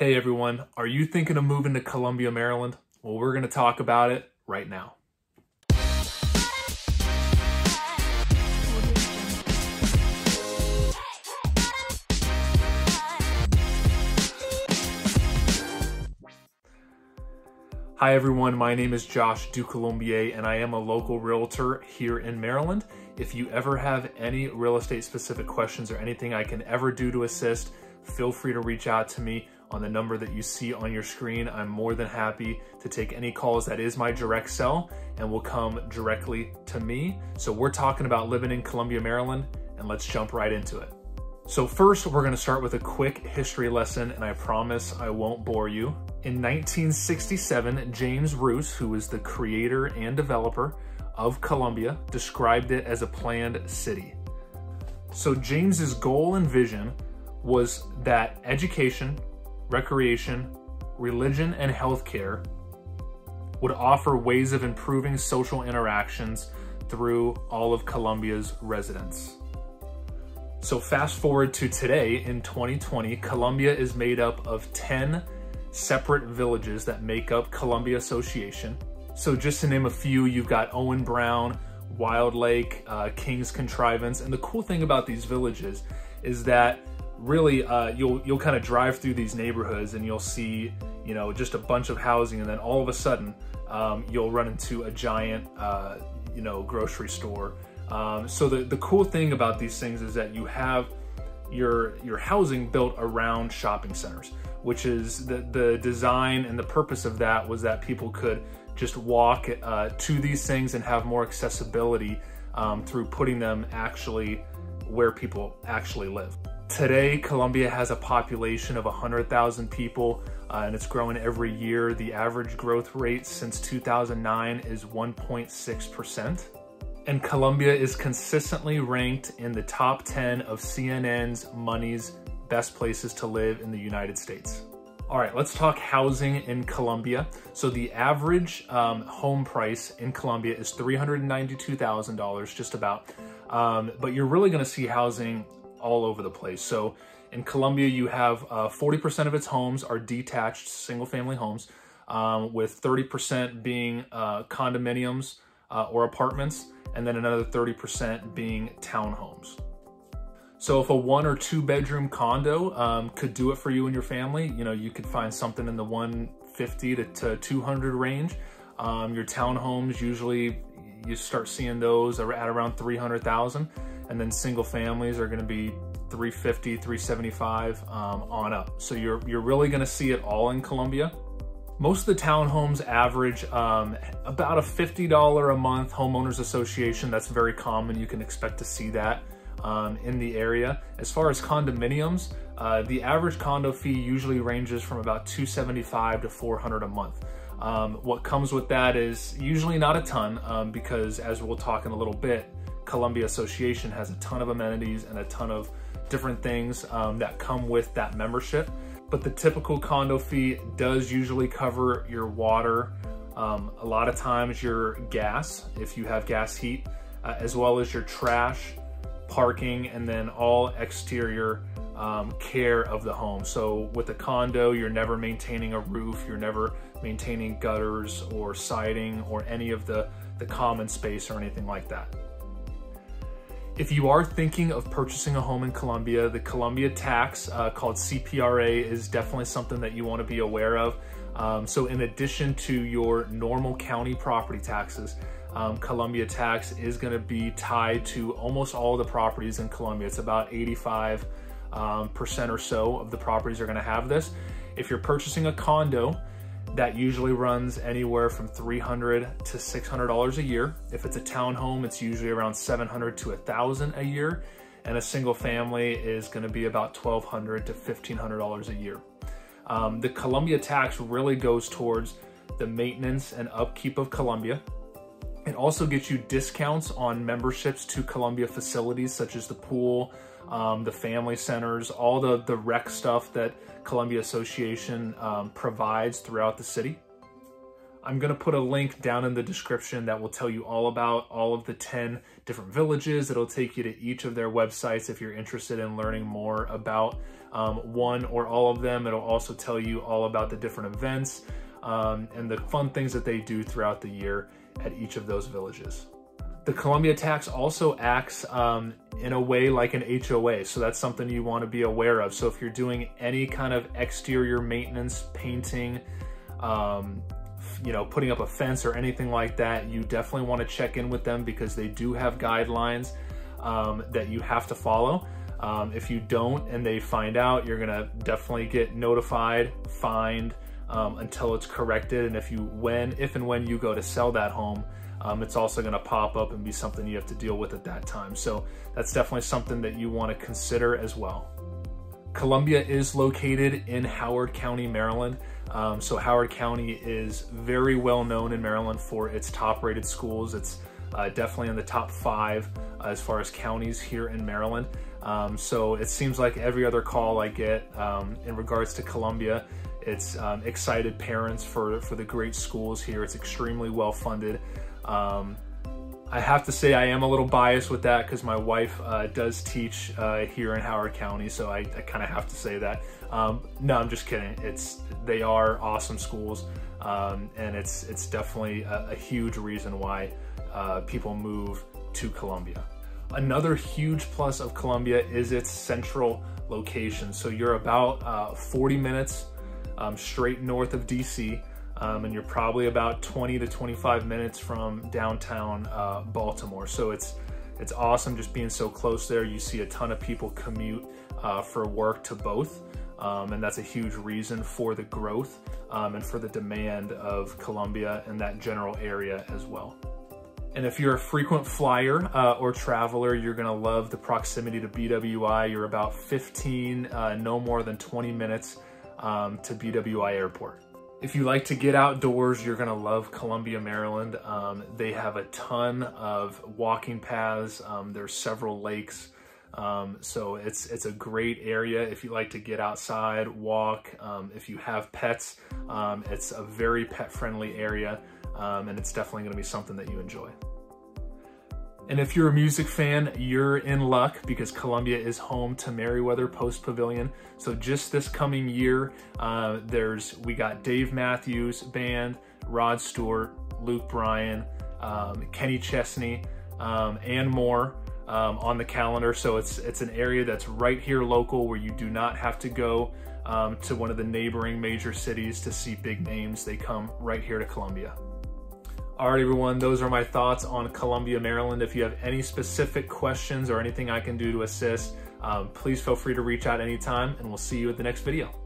Hey everyone, are you thinking of moving to Columbia, Maryland? Well, we're going to talk about it right now. Hi everyone, my name is Josh Ducoulombier and I am a local realtor here in Maryland. If you ever have any real estate specific questions or anything I can ever do to assist, feel free to reach out to me on the number that you see on your screen. I'm more than happy to take any calls. That is my direct cell and will come directly to me. So we're talking about living in Columbia, Maryland, and let's jump right into it. So first, we're gonna start with a quick history lesson, and I promise I won't bore you. In 1967, James Roos, who was the creator and developer of Columbia, described it as a planned city. So James's goal and vision was that education, recreation, religion, and healthcare would offer ways of improving social interactions through all of Columbia's residents. So fast forward to today in 2020, Columbia is made up of 10 separate villages that make up Columbia Association. So just to name a few, you've got Owen Brown, Wild Lake, King's Contrivance. And the cool thing about these villages is that really you'll kind of drive through these neighborhoods and you'll see, you know, just a bunch of housing, and then all of a sudden you'll run into a giant, grocery store. So the cool thing about these things is that you have your housing built around shopping centers, which is the design and the purpose of that was that people could just walk to these things and have more accessibility through putting them actually where people actually live. Today, Columbia has a population of 100,000 people, and it's growing every year. The average growth rate since 2009 is 1.6%. And Columbia is consistently ranked in the top 10 of CNN's Money's best places to live in the United States. All right, let's talk housing in Columbia. So the average home price in Columbia is $392,000, just about. But you're really gonna see housing all over the place. So in Columbia, you have 40% of its homes are detached single-family homes, with 30% being condominiums or apartments, and then another 30% being townhomes. So if a 1 or 2 bedroom condo could do it for you and your family, you know, you could find something in the 150 to 200 range. Your townhomes, usually you start seeing those at around 300,000, and then single families are gonna be 350, 375 on up. So you're really gonna see it all in Columbia. Most of the townhomes average about a $50 a month homeowners association. That's very common. You can expect to see that in the area. As far as condominiums, the average condo fee usually ranges from about $275 to $400 a month. What comes with that is usually not a ton because, as we'll talk in a little bit, Columbia Association has a ton of amenities and a ton of different things that come with that membership. But the typical condo fee does usually cover your water, a lot of times your gas, if you have gas heat, as well as your trash, parking, and then all exterior care of the home. So with a condo, you're never maintaining a roof, you're never maintaining gutters or siding or any of the common space or anything like that. If you are thinking of purchasing a home in Columbia, the Columbia tax called CPRA is definitely something that you want to be aware of. So in addition to your normal county property taxes, Columbia tax is going to be tied to almost all the properties in Columbia. It's about 85% or so of the properties are going to have this. If you're purchasing a condo, that usually runs anywhere from $300 to $600 a year. If it's a townhome, it's usually around $700 to $1,000 a year. And a single family is gonna be about $1,200 to $1,500 a year. The Columbia tax really goes towards the maintenance and upkeep of Columbia. It also gets you discounts on memberships to Columbia facilities such as the pool, the family centers, all the rec stuff that Columbia Association provides throughout the city. I'm gonna put a link down in the description that will tell you all about all of the 10 different villages. It'll take you to each of their websites if you're interested in learning more about one or all of them. It'll also tell you all about the different events and the fun things that they do throughout the year at each of those villages. The Columbia tax also acts in a way like an HOA, so that's something you want to be aware of. So if you're doing any kind of exterior maintenance, painting, you know, putting up a fence or anything like that, you definitely want to check in with them because they do have guidelines that you have to follow. If you don't and they find out, you're gonna definitely get notified, fined until it's corrected. And if and when you go to sell that home, it's also gonna pop up and be something you have to deal with at that time. So that's definitely something that you wanna consider as well. Columbia is located in Howard County, Maryland. So Howard County is very well known in Maryland for its top rated schools. It's definitely in the top 5 as far as counties here in Maryland. So it seems like every other call I get in regards to Columbia, it's excited parents for the great schools here. It's extremely well funded. I have to say I am a little biased with that because my wife does teach here in Howard County, so I kind of have to say that. No, I'm just kidding. They are awesome schools, and it's definitely a huge reason why people move to Columbia. Another huge plus of Columbia is its central location. So you're about 40 minutes straight north of DC. And you're probably about 20 to 25 minutes from downtown Baltimore. So it's awesome just being so close there. You see a ton of people commute for work to both. And that's a huge reason for the growth and for the demand of Columbia and that general area as well. And if you're a frequent flyer or traveler, you're gonna love the proximity to BWI. You're about 15, no more than 20 minutes to BWI Airport. If you like to get outdoors, you're gonna love Columbia, Maryland. They have a ton of walking paths. There's several lakes. So it's a great area if you like to get outside, walk. If you have pets, it's a very pet-friendly area, and it's definitely gonna be something that you enjoy. And if you're a music fan, you're in luck because Columbia is home to Merriweather Post Pavilion. So just this coming year, we got Dave Matthews Band, Rod Stewart, Luke Bryan, Kenny Chesney, and more on the calendar. So it's an area that's right here local where you do not have to go to one of the neighboring major cities to see big names. They come right here to Columbia. All right, everyone, those are my thoughts on Columbia, Maryland. If you have any specific questions or anything I can do to assist, please feel free to reach out anytime, and we'll see you at the next video.